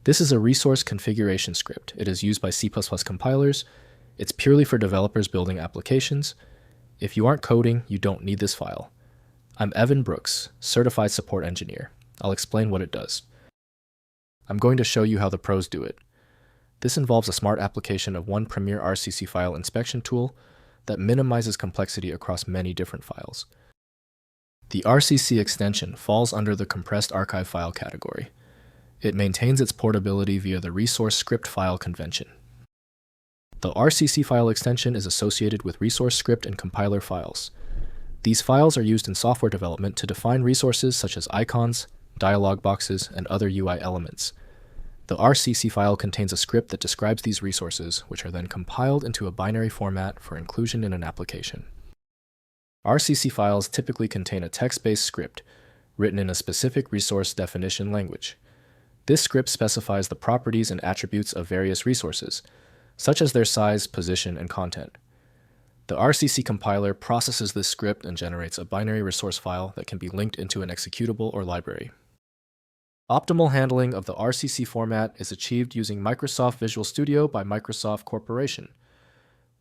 This is a resource configuration script. It is used by C++ compilers. It's purely for developers building applications. If you aren't coding, you don't need this file. I'm Evan Brooks, Certified Support Engineer. I'll explain what it does. I'm going to show you how the pros do it. This involves a smart application of one Premier RCC file inspection tool that minimizes complexity across many different files. The RCC extension falls under the compressed archive file category. It maintains its portability via the resource script file convention. The RCC file extension is associated with resource script and compiler files. These files are used in software development to define resources such as icons, dialog boxes, and other UI elements. The RCC file contains a script that describes these resources, which are then compiled into a binary format for inclusion in an application. RCC files typically contain a text-based script written in a specific resource definition language. This script specifies the properties and attributes of various resources, such as their size, position, and content. The RCC compiler processes this script and generates a binary resource file that can be linked into an executable or library. Optimal handling of the RCC format is achieved using Microsoft Visual Studio by Microsoft Corporation.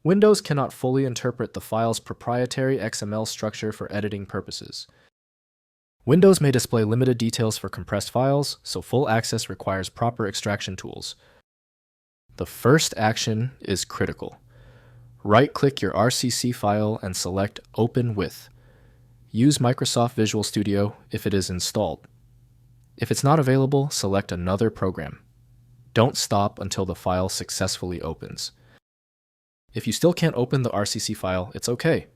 Windows cannot fully interpret the file's proprietary XML structure for editing purposes. Windows may display limited details for compressed files, so full access requires proper extraction tools. The first action is critical. Right-click your RCC file and select Open With. Use Microsoft Visual Studio if it is installed. If it's not available, select another program. Don't stop until the file successfully opens. If you still can't open the RCC file, it's okay.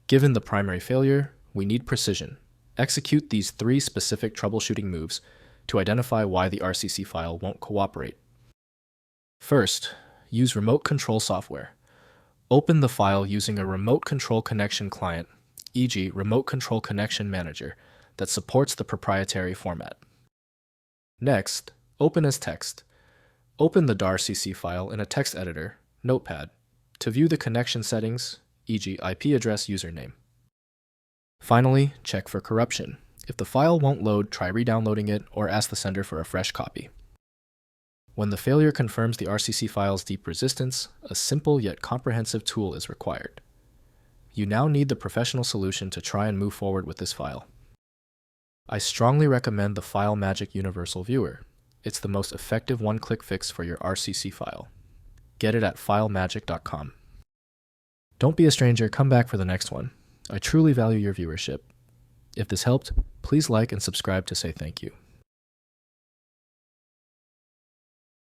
Given the primary failure, we need precision. Execute these 3 specific troubleshooting moves to identify why the RCC file won't cooperate. First, use remote control software. Open the file using a remote control connection client, e.g. Remote Control Connection Manager, that supports the proprietary format. Next, open as text. Open the .rcc file in a text editor, Notepad, to view the connection settings, e.g. IP address username. Finally, check for corruption. If the file won't load, try re-downloading it or ask the sender for a fresh copy. When the failure confirms the RCC file's deep resistance, a simple yet comprehensive tool is required. You now need the professional solution to try and move forward with this file. I strongly recommend the FileMagick Universal Viewer. It's the most effective one-click fix for your RCC file. Get it at filemagick.com. Don't be a stranger, come back for the next one. I truly value your viewership. If this helped, please like and subscribe to say thank you.